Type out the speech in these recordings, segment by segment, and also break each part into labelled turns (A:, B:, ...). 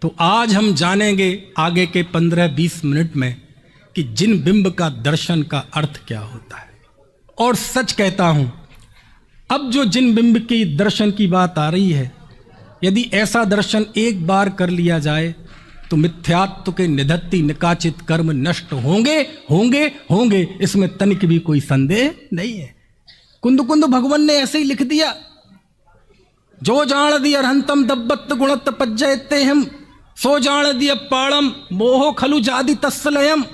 A: तो आज हम जानेंगे आगे के 15-20 मिनट में कि जिन बिंब का दर्शन का अर्थ क्या होता है। और सच कहता हूं, अब जो जिन बिंब की दर्शन की बात आ रही है, यदि ऐसा दर्शन एक बार कर लिया जाए तो मिथ्यात्व के निधत्ति निकाचित कर्म नष्ट होंगे होंगे होंगे, इसमें तनिक भी कोई संदेह नहीं है। कुंद कुंद भगवान ने ऐसे ही लिख दिया, जो जान दिया अरहंतम दब्बत गुणत पज्जयते हम, सो जान दिया पाड़म मोहो खलु जादि तस्लयम।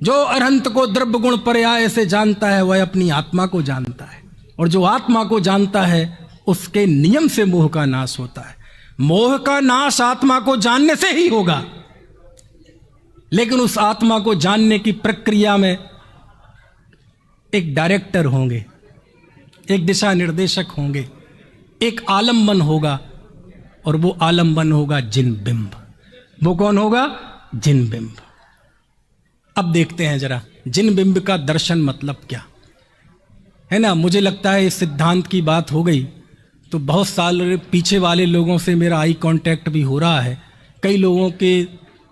A: जो अरहंत को द्रव्य गुण पर्याय से जानता है वह अपनी आत्मा को जानता है, और जो आत्मा को जानता है उसके नियम से मोह का नाश होता है। मोह का नाश आत्मा को जानने से ही होगा, लेकिन उस आत्मा को जानने की प्रक्रिया में एक डायरेक्टर होंगे, एक दिशा निर्देशक होंगे, एक आलम्बन होगा, और वो आलम्बन होगा जिन बिंब। वो कौन होगा? जिन बिंब। अब देखते हैं जरा जिन बिंब का दर्शन मतलब क्या है ना। मुझे लगता है इस सिद्धांत की बात हो गई तो बहुत साल पीछे वाले लोगों से मेरा आई कांटेक्ट भी हो रहा है। कई लोगों के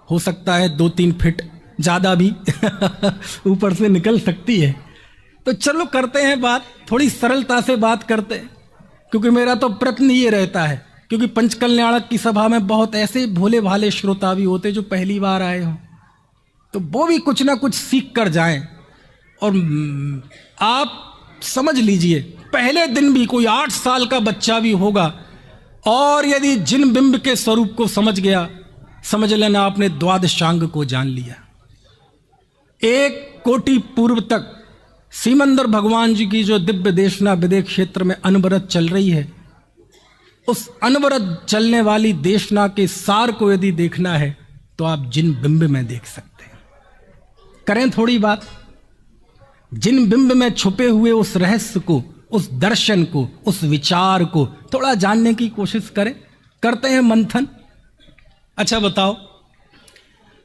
A: हो सकता है 2-3 फीट ज़्यादा भी ऊपर से निकल सकती है। तो चलो करते हैं बात, थोड़ी सरलता से बात करते हैं, क्योंकि मेरा तो प्रयत्न ये रहता है, क्योंकि पंचकल्याणक की सभा में बहुत ऐसे भोले भाले श्रोता भी होते जो पहली बार आए हों, तो वो भी कुछ ना कुछ सीख कर जाएं। और आप समझ लीजिए, पहले दिन भी कोई 8 साल का बच्चा भी होगा और यदि जिन बिंब के स्वरूप को समझ गया, समझ लेना आपने द्वादशांग को जान लिया। 1 कोटि पूर्व तक सीमंदर भगवान जी की जो दिव्य देशना विदेश क्षेत्र में अनवरत चल रही है, उस अनवरत चलने वाली देशना के सार को यदि देखना है तो आप जिन बिंब में देख सकते हैं। करें थोड़ी बात जिन बिंब में छुपे हुए उस रहस्य को, उस दर्शन को, उस विचार को थोड़ा जानने की कोशिश करें। करते हैं मंथन। अच्छा बताओ,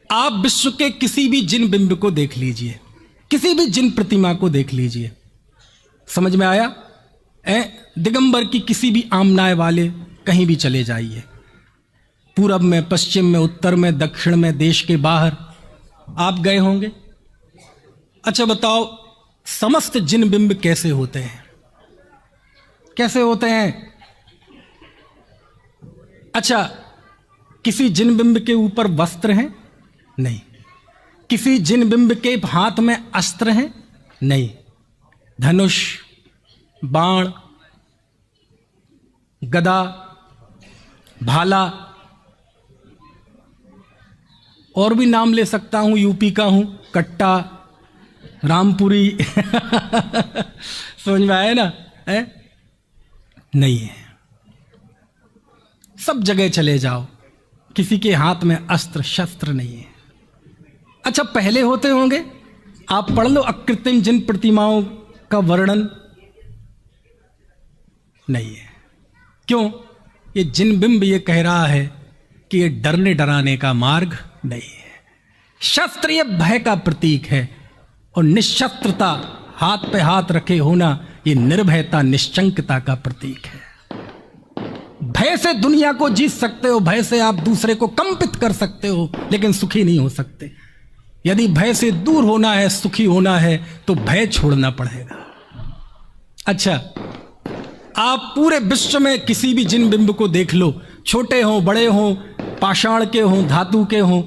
A: आप विश्व के किसी भी जिन बिंब को देख लीजिए, किसी भी जिन प्रतिमा को देख लीजिए, समझ में आया? दिगंबर की किसी भी आमनाय वाले कहीं भी चले जाइए, पूरब में, पश्चिम में, उत्तर में, दक्षिण में, देश के बाहर आप गए होंगे। अच्छा बताओ, समस्त जिन बिंब कैसे होते हैं? कैसे होते हैं? अच्छा, किसी जिन बिंब के ऊपर वस्त्र हैं? नहीं। किसी जिन बिंब के हाथ में अस्त्र हैं? नहीं। धनुष, बाण, गदा, भाला, और भी नाम ले सकता हूं, यूपी का हूं, कट्टा, रामपुरी समझ में आया ना? नहीं है। सब जगह चले जाओ, किसी के हाथ में अस्त्र शस्त्र नहीं है। अच्छा, पहले होते होंगे, आप पढ़ लो अकृत्रिम जिन प्रतिमाओं का वर्णन। नहीं है। क्यों? ये जिन बिंब ये कह रहा है कि ये डरने डराने का मार्ग नहीं है। शस्त्र ये भय का प्रतीक है, और निशस्त्रता, हाथ पे हाथ रखे होना, ये निर्भयता, निश्चंकता का प्रतीक है। भय से दुनिया को जीत सकते हो, भय से आप दूसरे को कंपित कर सकते हो, लेकिन सुखी नहीं हो सकते। यदि भय से दूर होना है, सुखी होना है, तो भय छोड़ना पड़ेगा। अच्छा, आप पूरे विश्व में किसी भी जिन बिंब को देख लो, छोटे हों, बड़े हों, पाषाण के हों, धातु के हों,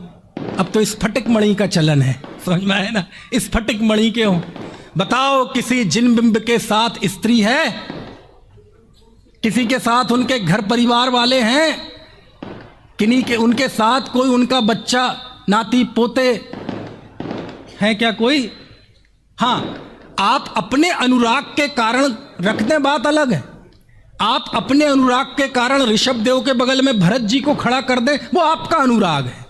A: अब तो स्फटिक मणि का चलन है, समझ में आया ना? स्फटिक मणि के हों। बताओ, किसी जिन बिंब के साथ स्त्री है? किसी के साथ उनके घर परिवार वाले हैं? किन्हीं के उनके साथ कोई उनका बच्चा, नाती पोते हैं क्या कोई? हाँ, आप अपने अनुराग के कारण रख दें, बात अलग है। आप अपने अनुराग के कारण ऋषभ देव के बगल में भरत जी को खड़ा कर दें, वो आपका अनुराग है।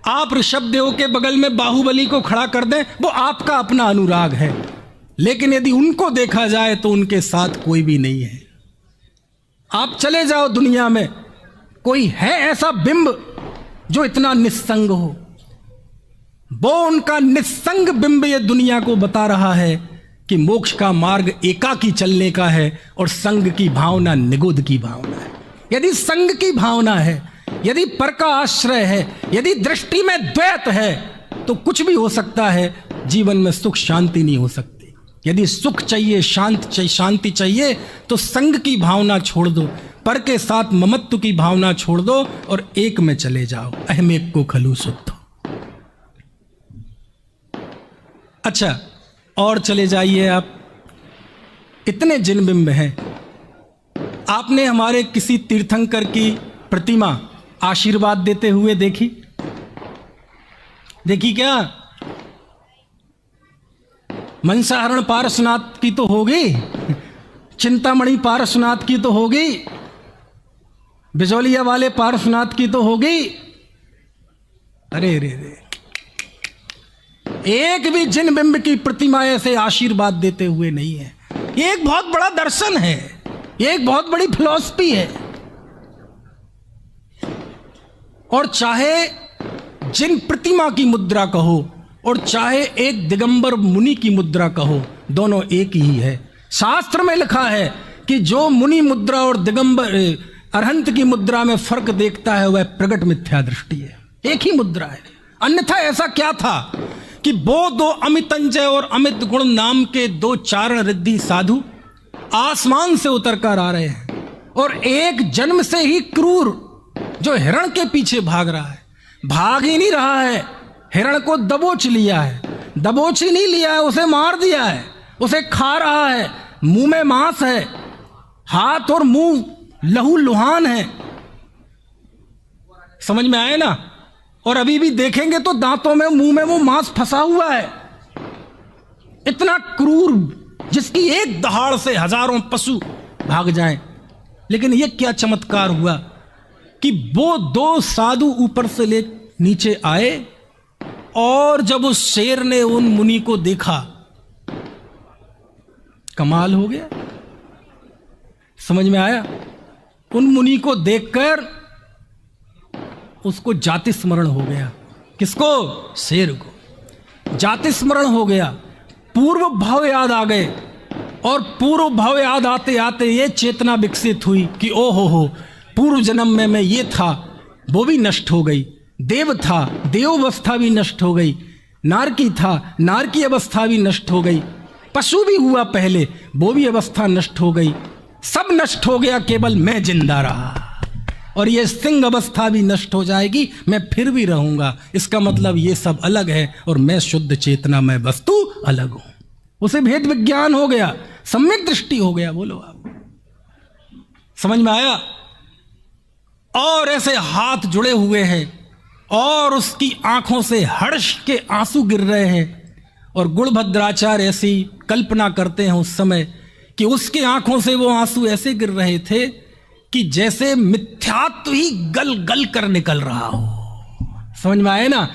A: आप ऋषभ देव के बगल में बाहुबली को खड़ा कर दें, वो आपका अपना अनुराग है। लेकिन यदि उनको देखा जाए तो उनके साथ कोई भी नहीं है। आप चले जाओ दुनिया में, कोई है ऐसा बिंब जो इतना निस्संग हो? वो उनका निस्संग बिंब ये दुनिया को बता रहा है कि मोक्ष का मार्ग एकाकी चलने का है, और संग की भावना निगुद की भावना है। यदि संग की भावना है, यदि पर का आश्रय है, यदि दृष्टि में द्वैत है, तो कुछ भी हो सकता है, जीवन में सुख शांति नहीं हो सकती। यदि सुख चाहिए, शांति चाहिए, तो संग की भावना छोड़ दो, पर के साथ ममत्व की भावना छोड़ दो और एक में चले जाओ। अहम एक को खलू शुद्ध। अच्छा, और चले जाइए आप। इतने जिन बिंब हैं। आपने हमारे किसी तीर्थंकर की प्रतिमा आशीर्वाद देते हुए देखी क्या? मनसाहरण पारसनाथ की तो होगी, चिंतामणि पारसनाथ की तो होगी, बिजौलिया वाले पारसनाथ की तो होगी। अरे रे रे, एक भी जिन बिंब की प्रतिमा ऐसे आशीर्वाद देते हुए नहीं है। ये एक बहुत बड़ा दर्शन है, ये एक बहुत बड़ी फिलॉसफी है। और चाहे जिन प्रतिमा की मुद्रा कहो और चाहे एक दिगंबर मुनि की मुद्रा कहो, दोनों एक ही है। शास्त्र में लिखा है कि जो मुनि मुद्रा और दिगंबर अरहंत की मुद्रा में फर्क देखता है वह प्रगट मिथ्या दृष्टि है। एक ही मुद्रा है। अन्यथा ऐसा क्या था कि वो दो अमितंजय और अमित गुण नाम के दो चारण रिद्धि साधु आसमान से उतरकर आ रहे हैं, और एक जन्म से ही क्रूर जो हिरण के पीछे भाग रहा है, भाग ही नहीं रहा है, हिरण को दबोच लिया है। दबोच ही नहीं लिया है, उसे मार दिया है, उसे खा रहा है। मुंह में मांस है, हाथ और मुंह लहू लुहान है। समझ में आए ना? और अभी भी देखेंगे तो दांतों में, मुंह में वो मांस फंसा हुआ है। इतना क्रूर, जिसकी एक दहाड़ से हजारों पशु भाग जाएं। लेकिन ये क्या चमत्कार हुआ कि वो दो साधु ऊपर से ले नीचे आए, और जब उस शेर ने उन मुनि को देखा, कमाल हो गया। समझ में आया? उन मुनि को देखकर उसको जाति स्मरण हो गया। किसको? शेर को जाति स्मरण हो गया। पूर्व भाव याद आ गए, और पूर्व भाव याद आते आते ये चेतना विकसित हुई कि ओ हो, पूर्व जन्म में मैं ये था, वो भी नष्ट हो गई। देव था, देव अवस्था भी नष्ट हो गई। नारकी था, नारकी अवस्था भी नष्ट हो गई। पशु भी हुआ पहले, वो भी अवस्था नष्ट हो गई। सब नष्ट हो गया, केवल मैं जिंदा रहा। और ये सिंह अवस्था भी नष्ट हो जाएगी, मैं फिर भी रहूंगा। इसका मतलब ये सब अलग है और मैं शुद्ध चेतना, मैं वस्तु अलग हूं। उसे भेद विज्ञान हो गया, सम्यक दृष्टि हो गया। बोलो आप, समझ में आया? और ऐसे हाथ जुड़े हुए हैं और उसकी आंखों से हर्ष के आंसू गिर रहे हैं। और गुणभद्राचार्य ऐसी कल्पना करते हैं उस समय कि उसके आंखों से वो आंसू ऐसे गिर रहे थे कि जैसे मिथ्यात्व ही गल गल कर निकल रहा हो। समझ में आए ना?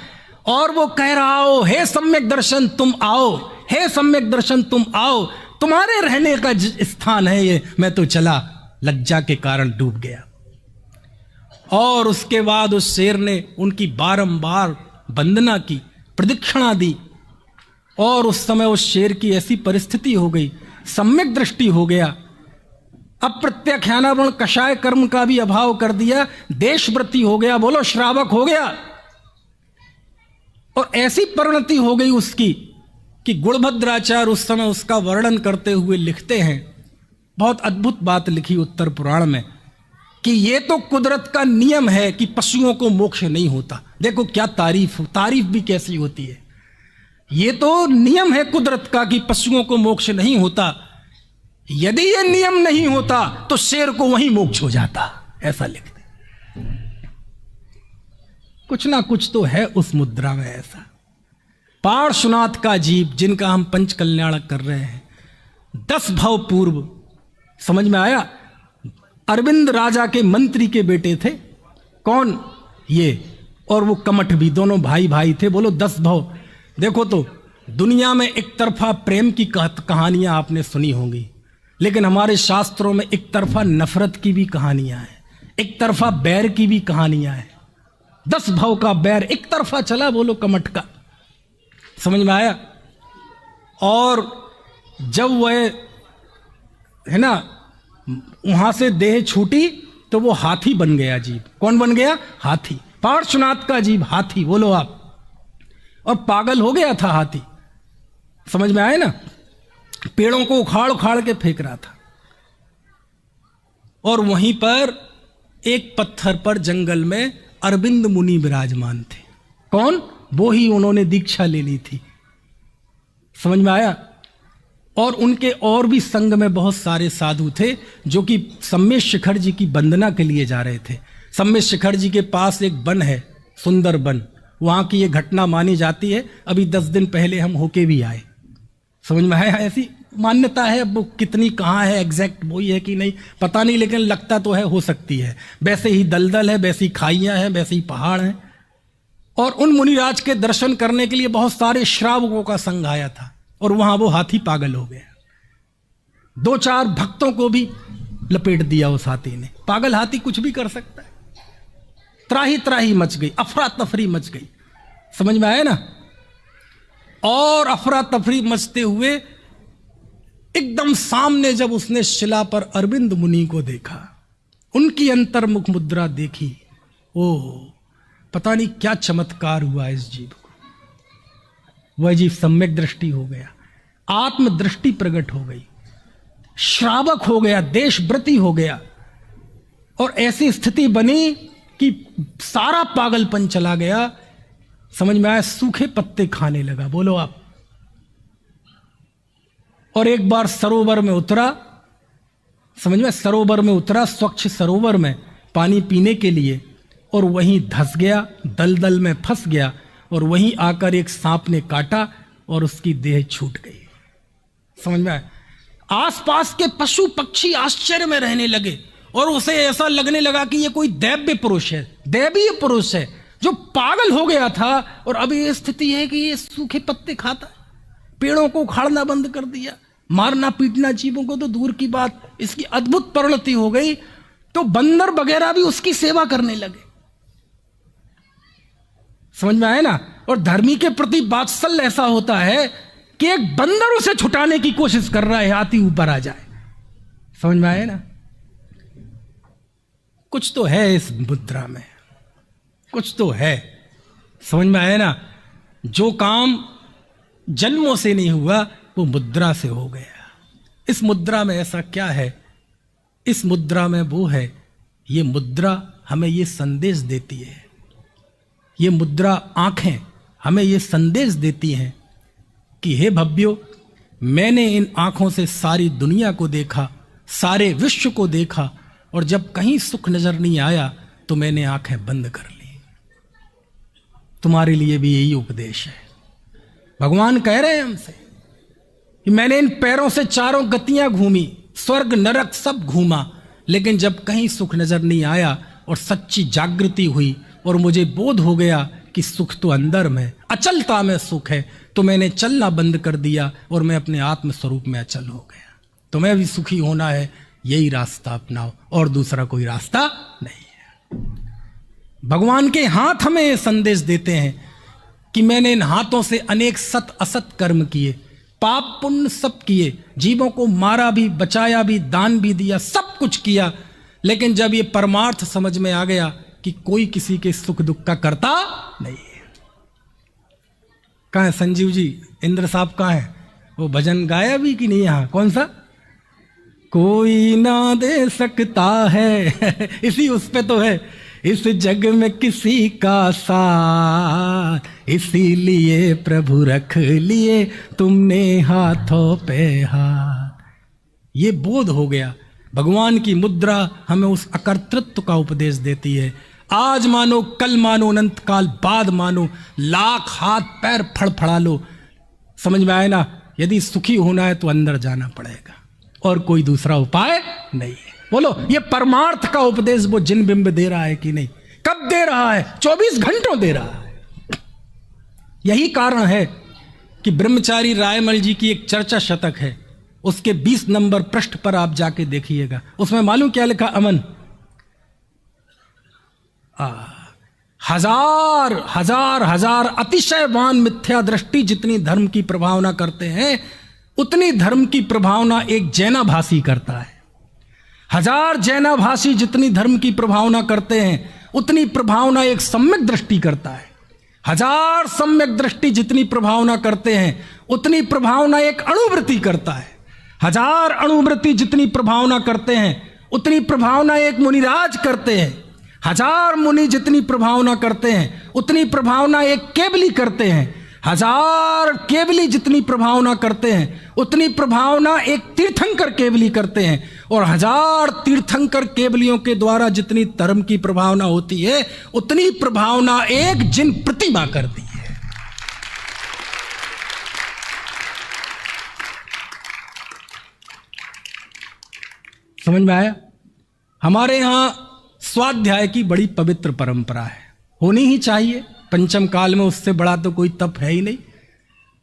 A: और वो कह रहा हो, हे सम्यक दर्शन तुम आओ, हे सम्यक दर्शन तुम आओ, तुम्हारे रहने का स्थान है ये, मैं तो चला, लज्जा के कारण डूब गया। और उसके बाद उस शेर ने उनकी बारंबार वंदना की, प्रदक्षिणा दी, और उस समय उस शेर की ऐसी परिस्थिति हो गई, सम्यक दृष्टि हो गया, अप्रत्याख्यानावरण कषाय कर्म का भी अभाव कर दिया, देशव्रती हो गया, बोलो श्रावक हो गया। और ऐसी परिणति हो गई उसकी कि गुणभद्राचार्य उस समय उसका वर्णन करते हुए लिखते हैं, बहुत अद्भुत बात लिखी उत्तर पुराण में, कि ये तो कुदरत का नियम है कि पशुओं को मोक्ष नहीं होता। देखो क्या तारीफ भी कैसी होती है। ये तो नियम है कुदरत का कि पशुओं को मोक्ष नहीं होता। यदि ये नियम नहीं होता तो शेर को वहीं मोक्ष हो जाता, ऐसा लिखते। कुछ ना कुछ तो है उस मुद्रा में ऐसा। पार्श्वनाथ का जीव, जिनका हम पंच कल्याणक कर रहे हैं, 10 भाव पूर्व, समझ में आया? अरविंद राजा के मंत्री के बेटे थे। कौन? ये। और वो कमठ भी, दोनों भाई भाई थे। बोलो 10 भाव। देखो तो दुनिया में एक तरफा प्रेम की कहानियां आपने सुनी होंगी, लेकिन हमारे शास्त्रों में एक तरफा नफरत की भी कहानियां हैं, एक तरफा बैर की भी कहानियां हैं। 10 भाव का बैर एक तरफा चला, बोलो कमठ का। समझ में आया? और जब वह है ना वहां से देह छूटी तो वो हाथी बन गया जीव। कौन बन गया? हाथी। पार्श्वनाथ का जीव हाथी, बोलो आप। और पागल हो गया था हाथी, समझ में आए ना? पेड़ों को उखाड़ उखाड़ के फेंक रहा था। और वहीं पर एक पत्थर पर जंगल में अरविंद मुनि विराजमान थे। कौन? वो ही, उन्होंने दीक्षा ले ली थी, समझ में आया? और उनके और भी संग में बहुत सारे साधु थे जो कि सम्मेद शिखर जी की वंदना के लिए जा रहे थे। सम्मेद शिखर जी के पास एक वन है, सुंदर वन। वहां की ये घटना मानी जाती है, अभी 10 दिन पहले हम होके भी आए, समझ में आया? ऐसी मान्यता है, अब वो कितनी कहाँ है एग्जैक्ट वही है कि नहीं पता नहीं, लेकिन लगता तो है, हो सकती है। वैसे ही दलदल है, वैसी खाइयां हैं, वैसे ही पहाड़ हैं। और उन मुनिराज के दर्शन करने के लिए बहुत सारे श्रावकों का संग आया था, और वहां वो हाथी पागल हो गया। 2-4 भक्तों को भी लपेट दिया उस हाथी ने। पागल हाथी कुछ भी कर सकता है। त्राही त्राही मच गई, अफरा तफरी मच गई, समझ में आया ना? और अफरा तफरी मचते हुए एकदम सामने जब उसने शिला पर अरविंद मुनि को देखा, उनकी अंतर्मुख मुद्रा देखी, ओह पता नहीं क्या चमत्कार हुआ इस जीव को। वह जीव सम्यक दृष्टि हो गया, आत्मदृष्टि प्रकट हो गई, श्रावक हो गया, देशव्रती हो गया। और ऐसी स्थिति बनी कि सारा पागलपन चला गया, समझ में आया? सूखे पत्ते खाने लगा, बोलो आप। और एक बार सरोवर में उतरा, समझ में? सरोवर में उतरा, स्वच्छ सरोवर में पानी पीने के लिए, और वहीं धंस गया, दलदल में फंस गया, और वहीं आकर एक सांप ने काटा और उसकी देह छूट गई, समझ में आया? आसपास के पशु पक्षी आश्चर्य में रहने लगे, और उसे ऐसा लगने लगा कि ये कोई दैव्य पुरुष है, दैवीय पुरुष है, जो पागल हो गया था, और अभी ये स्थिति है कि ये सूखे पत्ते खाता है, पेड़ों को उखाड़ना बंद कर दिया, मारना पीटना जीवों को तो दूर की बात, इसकी अद्भुत परिणति हो गई। तो बंदर वगैरह भी उसकी सेवा करने लगे, समझ में आया ना? और धर्मी के प्रति वात्सल्य ऐसा होता है कि एक बंदर उसे छुटाने की कोशिश कर रहा है, हाथी ऊपर आ जाए, समझ में आया ना? कुछ तो है इस मुद्रा में, कुछ तो है, समझ में आया ना? जो काम जन्मों से नहीं हुआ वो मुद्रा से हो गया। इस मुद्रा में ऐसा क्या है? इस मुद्रा में वो है, ये मुद्रा हमें ये संदेश देती है, ये मुद्रा आंखें हमें ये संदेश देती हैं कि हे भव्यो, मैंने इन आंखों से सारी दुनिया को देखा, सारे विश्व को देखा, और जब कहीं सुख नजर नहीं आया तो मैंने आंखें बंद कर ली। तुम्हारे लिए भी यही उपदेश है। भगवान कह रहे हैं हमसे कि मैंने इन पैरों से चारों गतियां घूमी, स्वर्ग नरक सब घूमा, लेकिन जब कहीं सुख नजर नहीं आया और सच्ची जागृति हुई और मुझे बोध हो गया कि सुख तो अंदर में, अचलता में सुख है, तो मैंने चलना बंद कर दिया और मैं अपने आत्म स्वरूप में अचल हो गया। तुम्हें भी सुखी होना है, यही रास्ता अपनाओ, और दूसरा कोई रास्ता नहीं है। भगवान के हाथ हमें ये संदेश देते हैं कि मैंने इन हाथों से अनेक सत असत कर्म किए, पाप पुण्य सब किए, जीवों को मारा भी, बचाया भी, दान भी दिया, सब कुछ किया, लेकिन जब ये परमार्थ समझ में आ गया कि कोई किसी के सुख दुख का करता नहीं है। कहाँ है संजीव जी, इंद्र साहब कहाँ है? वो भजन गाया भी कि नहीं? यहाँ कौन सा? कोई ना दे सकता है इसी उस पे तो है, इस जग में किसी का साथ, इसीलिए प्रभु रख लिए तुमने हाथों पे हाथ। ये बोध हो गया। भगवान की मुद्रा हमें उस अकर्तृत्व का उपदेश देती है। आज मानो, कल मानो, अनंत काल बाद मानो, लाख हाथ पैर फड़फड़ा लो, समझ में आए ना? यदि सुखी होना है तो अंदर जाना पड़ेगा, और कोई दूसरा उपाय नहीं है। बोलो, ये परमार्थ का उपदेश वो जिन बिंब दे रहा है कि नहीं? कब दे रहा है? 24 घंटों दे रहा है। यही कारण है कि ब्रह्मचारी रायमल जी की एक चर्चा शतक है, उसके 20 नंबर पृष्ठ पर आप जाके देखिएगा। उसमें मालूम क्या लिखा? अमन, हजार हजार हजार अतिशयवान मिथ्या दृष्टि जितनी धर्म की प्रभावना करते हैं, उतनी धर्म की प्रभावना एक जैनाभासी करता है। हजार जैनाभाषी जितनी धर्म की प्रभावना करते हैं उतनी प्रभावना एक सम्यक दृष्टि करता है। हजार सम्यक दृष्टि जितनी प्रभावना करते हैं उतनी प्रभावना एक अणुवृत्ति करता है। हजार अणुवृत्ति जितनी प्रभावना करते हैं उतनी प्रभावना एक मुनिराज करते हैं। हजार मुनि जितनी प्रभावना करते हैं उतनी प्रभावना एक केवली करते हैं। हजार केवली जितनी प्रभावना करते हैं उतनी प्रभावना एक तीर्थंकर केवली करते हैं। और हजार तीर्थंकर केवलियों के द्वारा जितनी धर्म की प्रभावना होती है उतनी प्रभावना एक जिन प्रतिमा करती है। समझ में आया? हमारे यहां स्वाध्याय की बड़ी पवित्र परंपरा है, होनी ही चाहिए। पंचम काल में उससे बड़ा तो कोई तप है ही नहीं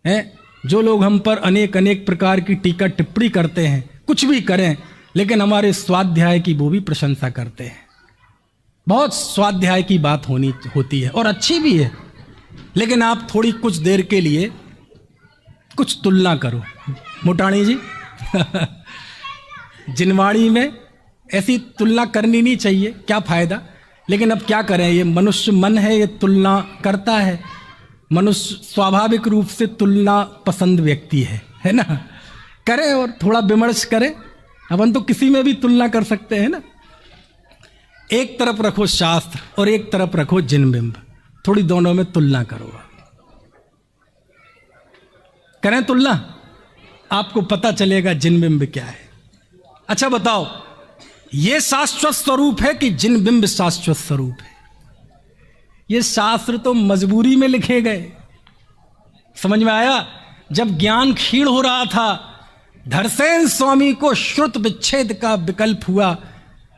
A: है। जो लोग हम पर अनेक अनेक प्रकार की टीका टिप्पणी करते हैं, कुछ भी करें, लेकिन हमारे स्वाध्याय की वो भी प्रशंसा करते हैं। बहुत स्वाध्याय की बात होती है और अच्छी भी है, लेकिन आप थोड़ी कुछ देर के लिए कुछ तुलना करो। मोटाणी जी जिनवाणी में ऐसी तुलना करनी नहीं चाहिए, क्या फायदा। लेकिन अब क्या करें, ये मनुष्य मन है, ये तुलना करता है। मनुष्य स्वाभाविक रूप से तुलना पसंद व्यक्ति है ना। करें और थोड़ा विमर्श करें, अपन तो किसी में भी तुलना कर सकते हैं ना। एक तरफ रखो शास्त्र और एक तरफ रखो जिनबिंब, थोड़ी दोनों में तुलना करो। करें तुलना, आपको पता चलेगा जिनबिंब क्या है। अच्छा बताओ, ये शाश्वत स्वरूप है कि जिनबिंब शाश्वत स्वरूप है? ये शास्त्र तो मजबूरी में लिखे गए। समझ में आया? जब ज्ञान क्षीण हो रहा था, धरसेन स्वामी को श्रुत विच्छेद का विकल्प हुआ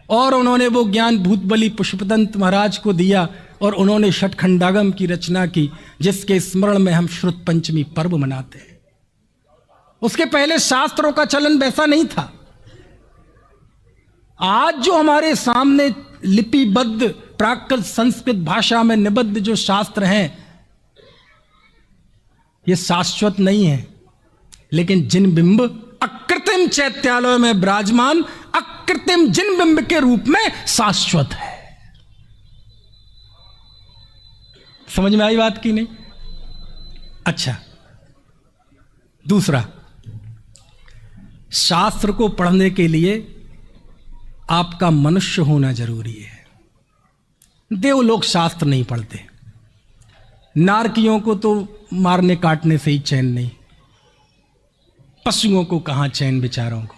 A: और उन्होंने वो ज्ञान भूतबली पुष्पदंत महाराज को दिया और उन्होंने षटखंडागम की रचना की, जिसके स्मरण में हम श्रुत पंचमी पर्व मनाते हैं। उसके पहले शास्त्रों का चलन वैसा नहीं था। आज जो हमारे सामने लिपिबद्ध प्राकृत संस्कृत भाषा में निबद्ध जो शास्त्र हैं, ये शाश्वत नहीं है, लेकिन जिनबिंब अकृत्रिम चैत्यालय में विराजमान अकृत्रिम जिनबिंब के रूप में शाश्वत है। समझ में आई बात की नहीं? अच्छा, दूसरा, शास्त्र को पढ़ने के लिए आपका मनुष्य होना जरूरी है। देवलोक शास्त्र नहीं पढ़ते, नारकियों को तो मारने काटने से ही चैन नहीं, पशुओं को कहां चैन बेचारों को।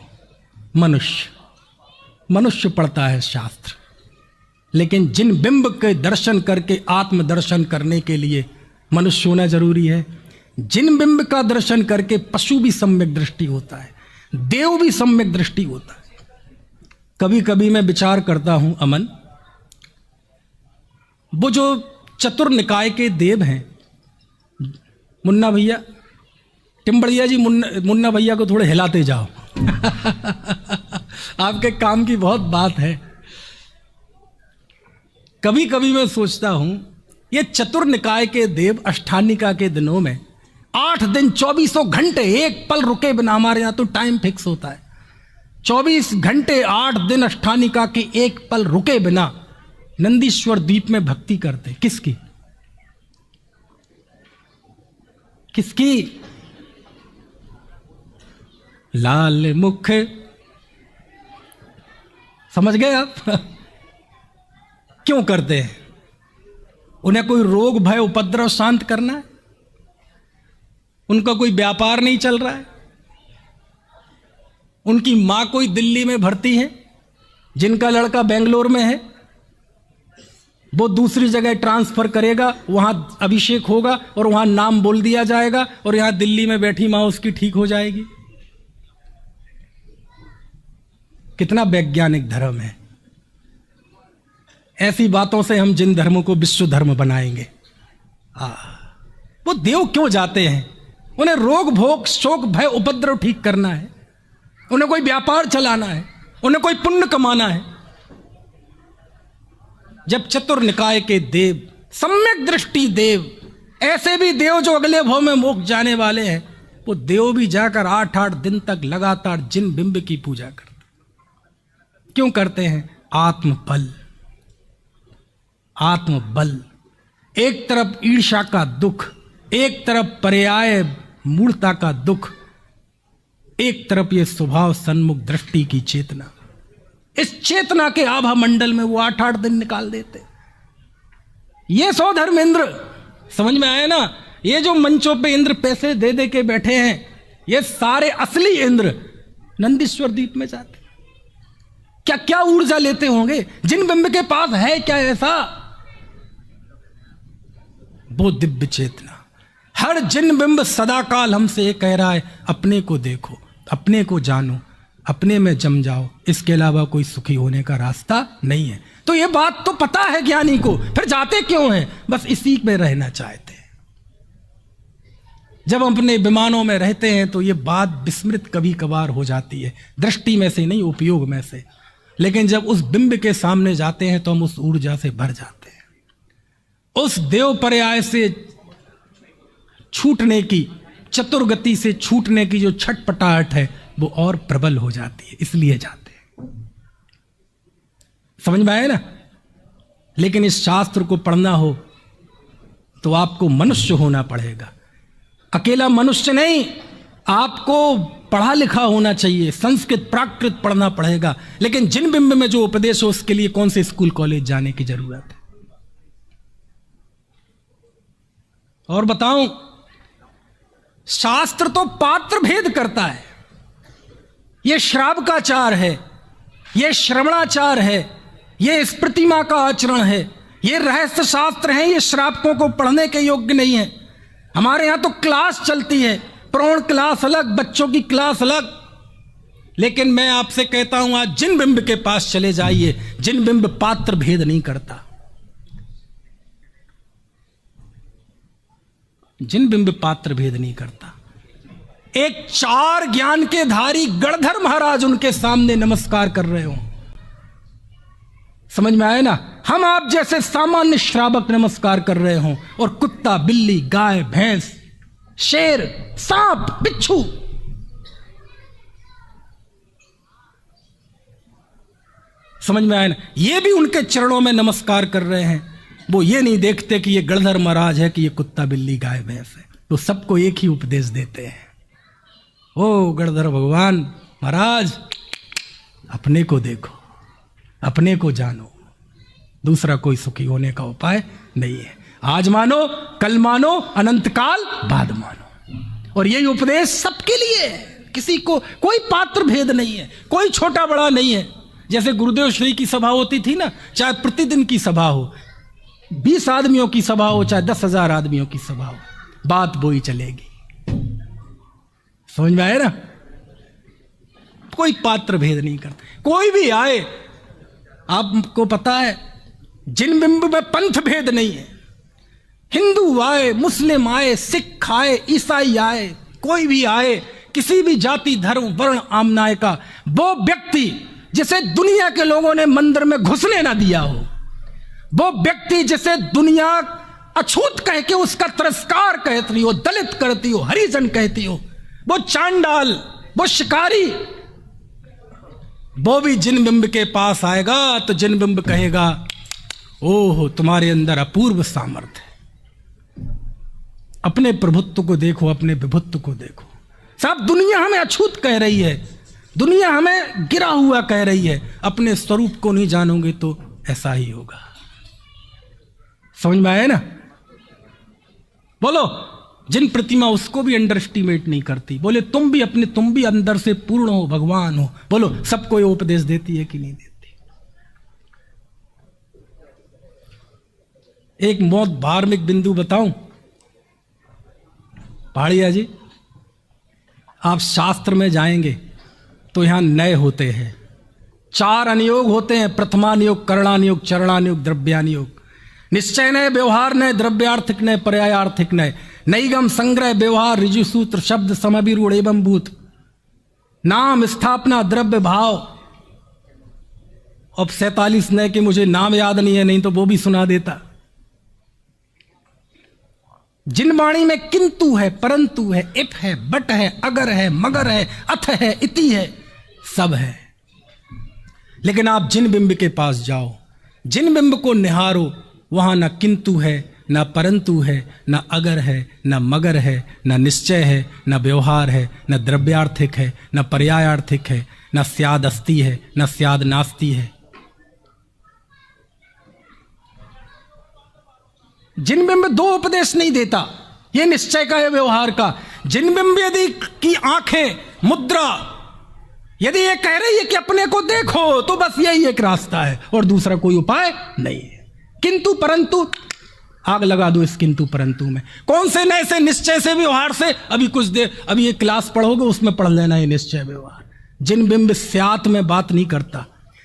A: मनुष्य पढ़ता है शास्त्र, लेकिन जिन बिंब के दर्शन करके आत्मदर्शन करने के लिए मनुष्य होना जरूरी है। जिन बिंब का दर्शन करके पशु भी सम्यक दृष्टि होता है, देव भी सम्यक दृष्टि होता है। कभी कभी मैं विचार करता हूं अमन, वो जो चतुर निकाय के देव हैं, मुन्ना भैया, टिम्बड़िया जी, मुन्ना भैया को थोड़े हिलाते जाओ आपके काम की बहुत बात है। कभी कभी मैं सोचता हूं, ये चतुर निकाय के देव अष्टानिका के दिनों में 8 दिन 24 घंटे एक पल रुके बिना, हमारे यहां तो टाइम फिक्स होता है 24 घंटे 8 दिन अष्टानिका के एक पल रुके बिना नंदीश्वर द्वीप में भक्ति करते। किसकी? लाल मुख, समझ गए आप? क्यों करते हैं? उन्हें कोई रोग भय उपद्रव शांत करना है, उनका कोई व्यापार नहीं चल रहा है, उनकी मां कोई दिल्ली में भर्ती है, जिनका लड़का बेंगलोर में है, वो दूसरी जगह ट्रांसफर करेगा, वहां अभिषेक होगा और वहां नाम बोल दिया जाएगा और यहां दिल्ली में बैठी मां उसकी ठीक हो जाएगी। कितना वैज्ञानिक धर्म है। ऐसी बातों से हम जिन धर्मों को विश्व धर्म बनाएंगे। वो देव क्यों जाते हैं? उन्हें रोग भोग शोक भय उपद्रव ठीक करना है, उन्हें कोई व्यापार चलाना है, उन्हें कोई पुण्य कमाना है। जब चतुर निकाय के देव, सम्यक दृष्टि देव, ऐसे भी देव जो अगले भव में मोक्ष जाने वाले हैं, वो देव भी जाकर 8-8 दिन तक लगातार जिन बिंब की पूजा करते। क्यों करते हैं? आत्मबल। आत्मबल। एक तरफ ईर्ष्या का दुख, एक तरफ पर्याय मूर्ता का दुख, एक तरफ ये स्वभाव सन्मुख दृष्टि की चेतना। इस चेतना के आभा मंडल में वो 8-8 दिन निकाल देते। ये सो धर्मेंद्र, समझ में आया ना? ये जो मंचों पे इंद्र पैसे दे दे के बैठे हैं, ये सारे असली इंद्र नंदीश्वर द्वीप में जाते। क्या क्या ऊर्जा लेते होंगे? जिन बिंब के पास है क्या ऐसा? वो दिव्य चेतना। हर जिन बिंब सदाकाल हमसे ये कह रहा है, अपने को देखो, अपने को जानो, अपने में जम जाओ, इसके अलावा कोई सुखी होने का रास्ता नहीं है। तो ये बात तो पता है ज्ञानी को, फिर जाते क्यों हैं? बस इसी में रहना चाहते हैं। जब अपने विमानों में रहते हैं तो ये बात विस्मृत कभी कभार हो जाती है, दृष्टि में से नहीं, उपयोग में से। लेकिन जब उस बिंब के सामने जाते हैं तो हम उस ऊर्जा से भर जाते हैं। उस देव पर्याय से छूटने की, चतुर्गति से छूटने की जो छटपटाहट है वो और प्रबल हो जाती है, इसलिए जाते हैं। समझ में आए ना? लेकिन इस शास्त्र को पढ़ना हो तो आपको मनुष्य होना पड़ेगा। अकेला मनुष्य नहीं, आपको पढ़ा लिखा होना चाहिए, संस्कृत प्राकृत पढ़ना पड़ेगा। लेकिन जिन बिंब में जो उपदेश हो उसके लिए कौन से स्कूल कॉलेज जाने की जरूरत है? और बताऊं, शास्त्र तो पात्र भेद करता है। यह श्रावकाचार है, यह श्रवणाचार है, यह स्मृतिमा का आचरण है, यह रहस्य शास्त्र है, यह श्रावकों को पढ़ने के योग्य नहीं है। हमारे यहां तो क्लास चलती है, प्रौढ़ क्लास अलग, बच्चों की क्लास अलग। लेकिन मैं आपसे कहता हूं, आज जिन बिंब के पास चले जाइए, जिन बिंब पात्र भेद नहीं करता, जिन बिंब पात्र भेद नहीं करता। एक 4 ज्ञान के धारी गणधर महाराज उनके सामने नमस्कार कर रहे हो, समझ में आए ना? हम आप जैसे सामान्य श्रावक नमस्कार कर रहे हो, और कुत्ता, बिल्ली, गाय, भैंस, शेर, सांप, बिच्छू, समझ में आए ना? ये भी उनके चरणों में नमस्कार कर रहे हैं। वो ये नहीं देखते कि ये गणधर महाराज है कि ये कुत्ता, बिल्ली, गाय, भैंस है। तो सबको एक ही उपदेश देते हैं, ओ गणधर भगवान महाराज, अपने को देखो, अपने को जानो, दूसरा कोई सुखी होने का उपाय नहीं है। आज मानो, कल मानो, अनंत काल बाद मानो। और यही उपदेश सबके लिए है, किसी को कोई पात्र भेद नहीं है, कोई छोटा बड़ा नहीं है। जैसे गुरुदेव श्री की सभा होती थी ना, चाहे प्रतिदिन की सभा हो, 20 आदमियों की सभा हो, चाहे 10,000 आदमियों की सभा हो, बात वही चलेगी। समझ में आए ना? कोई पात्र भेद नहीं करता, कोई भी आए। आपको पता है, जिन बिंब में पंथ भेद नहीं है। हिंदू आए, मुस्लिम आए, सिख आए, ईसाई आए, कोई भी आए, किसी भी जाति, धर्म, वर्ण, आमनाय का, वो व्यक्ति जिसे दुनिया के लोगों ने मंदिर में घुसने ना दिया हो, वो व्यक्ति जिसे दुनिया अछूत कह के उसका तिरस्कार कहती हो, दलित करती हो, हरिजन कहती हो, वो चांडाल, वो शिकारी, वो भी जिन बिंब के पास आएगा तो जिन बिंब कहेगा, ओह तुम्हारे अंदर अपूर्व सामर्थ्य है, अपने प्रभुत्व को देखो, अपने विभुत्व को देखो। साहब, दुनिया हमें अछूत कह रही है, दुनिया हमें गिरा हुआ कह रही है, अपने स्वरूप को नहीं जानोगे तो ऐसा ही होगा। समझ में आया ना? बोलो, जिन प्रतिमा उसको भी अंडर एस्टिमेट नहीं करती। बोले तुम भी अंदर से पूर्ण हो, भगवान हो। बोलो, सबको ये उपदेश देती है कि नहीं देती? एक बहुत धार्मिक बिंदु बताऊं पहाड़िया जी, आप शास्त्र में जाएंगे तो यहां नए होते हैं, 4 अनुयोग होते हैं। प्रथमानुयोग, करणानुयोग, चरणानुयोग, द्रव्यानुयोग। निश्चय नय, व्यवहार नय, द्रव्यार्थिक नय, पर्यायार्थिक नय, नैगम, संग्रह, व्यवहार, ऋजुसूत्र, शब्द, समभिरूढ़ एवं भूत, नाम, स्थापना, द्रव्य, भाव। अब 47 नय के मुझे नाम याद नहीं है, नहीं तो वो भी सुना देता। जिन वाणी में किंतु है, परंतु है, इफ है, बट है, अगर है, मगर है, अथ है, इति है, सब है। लेकिन आप जिन बिंब के पास जाओ, जिन बिंब को निहारो, वहां ना किंतु है, ना परंतु है, ना अगर है, ना मगर है, ना निश्चय है, ना व्यवहार है, ना द्रव्यार्थिक है, ना पर्यायार्थिक है, ना स्याद अस्ति है, ना स्याद नास्ति है। जिन बिंब दो उपदेश नहीं देता, ये निश्चय का है व्यवहार का। जिन बिंब यदि की आंखें, मुद्रा यदि ये कह रही है कि अपने को देखो, तो बस यही एक रास्ता है और दूसरा कोई उपाय नहीं है। किंतु परंतु, आग लगा दो इस किंतु परंतु में। कौन से नए से निश्चय से व्यवहार से, अभी कुछ देर, अभी ये क्लास पढ़ोगे उसमें पढ़ लेना ये निश्चय व्यवहार। जिन बिंब स्यात में बात नहीं करता,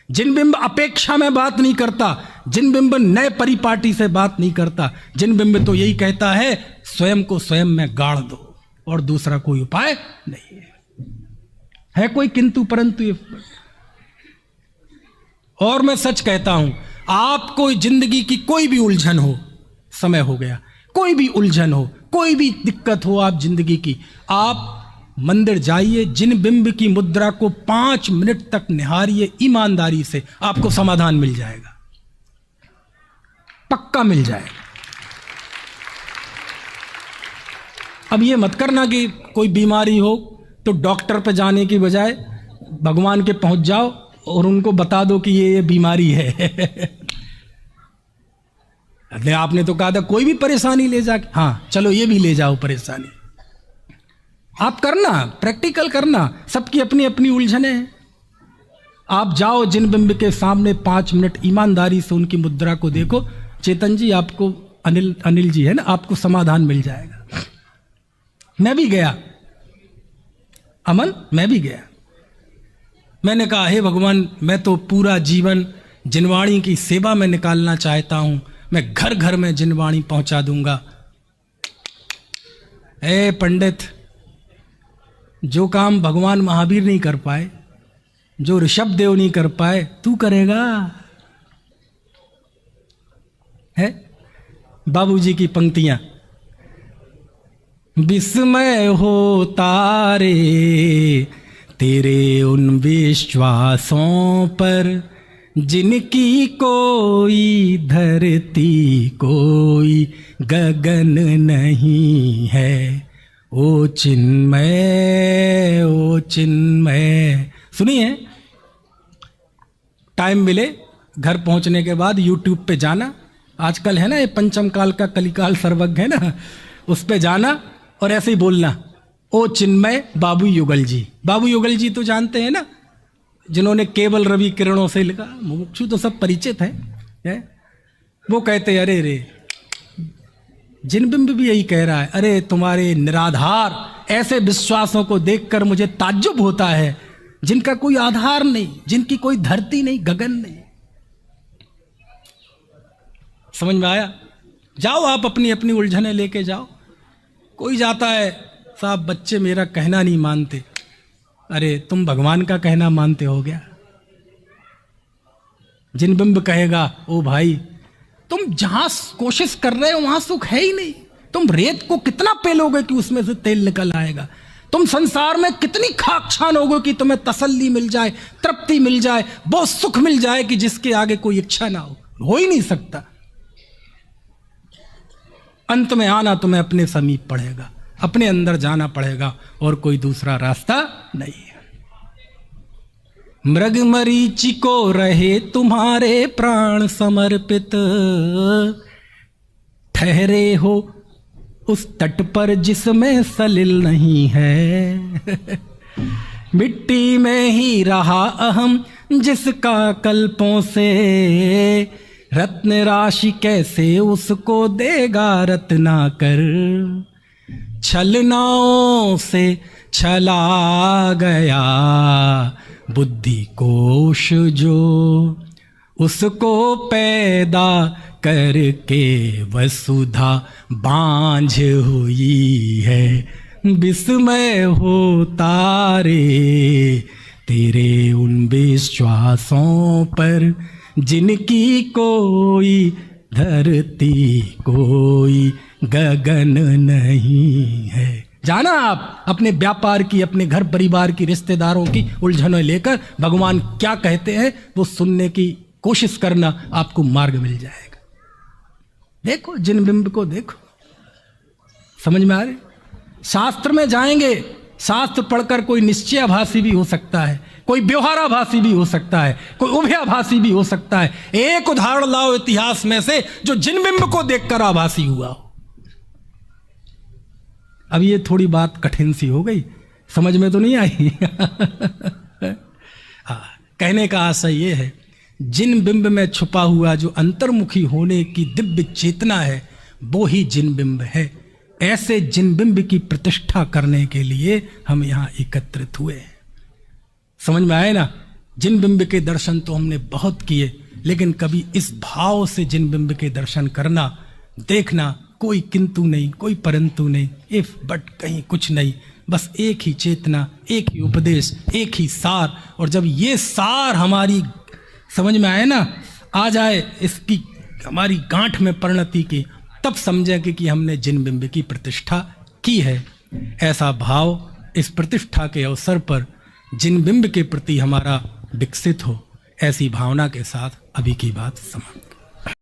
A: जिन बिंब अपेक्षा में बात नहीं करता, जिन बिंब नए परिपाटी से बात नहीं करता, जिन बिंब तो यही कहता है स्वयं को स्वयं में गाड़ दो और दूसरा कोई उपाय नहीं है कोई किंतु परंतु। और मैं सच कहता हूं, आपको जिंदगी की कोई भी उलझन हो, समय हो गया, कोई भी उलझन हो, कोई भी दिक्कत हो आप जिंदगी की, आप मंदिर जाइए, जिन बिंब की मुद्रा को 5 मिनट तक निहारिए ईमानदारी से, आपको समाधान मिल जाएगा, पक्का मिल जाएगा। अब ये मत करना कि कोई बीमारी हो तो डॉक्टर पे जाने की बजाय भगवान के पहुंच जाओ और उनको बता दो कि ये बीमारी है। अरे आपने तो कहा था कोई भी परेशानी ले जाके, हाँ चलो ये भी ले जाओ परेशानी। आप करना, प्रैक्टिकल करना, सबकी अपनी अपनी उलझने हैं। आप जाओ जिन बिंब के सामने 5 मिनट ईमानदारी से उनकी मुद्रा को देखो। चेतन जी आपको, अनिल जी है ना, आपको समाधान मिल जाएगा। मैं भी गया, अमन मैं भी गया। मैंने कहा हे भगवान, मैं तो पूरा जीवन जिनवाणी की सेवा में निकालना चाहता हूं, मैं घर घर में जिनवाणी पहुंचा दूंगा। ए पंडित, जो काम भगवान महावीर नहीं कर पाए, जो ऋषभ देव नहीं कर पाए, तू करेगा। है बाबूजी की पंक्तियां, विस्मय होता रे तेरे उन विश्वासों पर, जिनकी कोई धरती कोई गगन नहीं है। ओ चिन्मय, ओ चिन्मय। सुनिए, टाइम मिले घर पहुंचने के बाद यूट्यूब पे जाना, आजकल है ना ये पंचम काल का कलिकाल सर्वज्ञ है ना, उस पे जाना और ऐसे ही बोलना, ओ चिन्मय बाबू युगल जी। बाबू युगल जी तो जानते हैं ना, जिन्होंने केवल रवि किरणों से लिखा, मुमुक्षु तो सब परिचित है? वो कहते अरे रे, जिनबिंब भी यही कह रहा है, अरे तुम्हारे निराधार ऐसे विश्वासों को देखकर मुझे ताज्जुब होता है, जिनका कोई आधार नहीं, जिनकी कोई धरती नहीं, गगन नहीं। समझ में आया? जाओ आप अपनी अपनी उलझने लेके जाओ। कोई जाता है, साहब बच्चे मेरा कहना नहीं मानते। अरे तुम भगवान का कहना मानते हो गया? जिनबिंब कहेगा, ओ भाई तुम जहां कोशिश कर रहे हो वहां सुख है ही नहीं। तुम रेत को कितना पेलोगे कि उसमें से तेल निकल आएगा? तुम संसार में कितनी खाक छानोगे कि तुम्हें तसल्ली मिल जाए, तृप्ति मिल जाए, बहुत सुख मिल जाए कि जिसके आगे कोई इच्छा ना हो ही नहीं सकता। अंत में आना तुम्हें अपने समीप पड़ेगा, अपने अंदर जाना पड़ेगा, और कोई दूसरा रास्ता नहीं है। मृग मरीचि को रहे तुम्हारे प्राण समर्पित, ठहरे हो उस तट पर जिसमें सलिल नहीं है। मिट्टी में ही रहा अहम जिसका कल्पों से, रत्न राशि कैसे उसको देगा रत्नाकर। छलनाओं से छला गया बुद्धि कोश जो, उसको पैदा करके वसुधा बांझ हुई है। विस्मय होता रे तेरे उन विश्वासों पर, जिनकी कोई धरती कोई गगन नहीं है। जाना आप अपने व्यापार की, अपने घर परिवार की, रिश्तेदारों की उलझनों लेकर भगवान क्या कहते हैं वो सुनने की कोशिश करना, आपको मार्ग मिल जाएगा। देखो जिन बिंब को देखो, समझ में आ रही? शास्त्र में जाएंगे, शास्त्र पढ़कर कोई निश्चयाभासी भी हो सकता है, कोई व्यवहाराभासी भी हो सकता है, कोई उभयाभासी भी हो सकता है। एक उदाहरण लाओ इतिहास में से जो जिन बिंब को देखकर आभासी हुआ हो। अब ये थोड़ी बात कठिन सी हो गई, समझ में तो नहीं आई? कहने का आशय ये है, जिन बिंब में छुपा हुआ जो अंतर्मुखी होने की दिव्य चेतना है वो ही जिन बिंब है। ऐसे जिन बिंब की प्रतिष्ठा करने के लिए हम यहाँ एकत्रित हुए हैं। समझ में आए ना? जिन बिंब के दर्शन तो हमने बहुत किए, लेकिन कभी इस भाव से जिन बिंब के दर्शन करना, देखना, कोई किंतु नहीं, कोई परंतु नहीं, इफ बट कहीं कुछ नहीं, बस एक ही चेतना, एक ही उपदेश, एक ही सार। और जब ये सार हमारी समझ में आए ना, आ जाए, इसकी हमारी गांठ में परिणति की, तब समझेंगे कि हमने जिन बिंब की प्रतिष्ठा की है। ऐसा भाव इस प्रतिष्ठा के अवसर पर जिन बिंब के प्रति हमारा विकसित हो, ऐसी भावना के साथ अभी की बात समाप्त।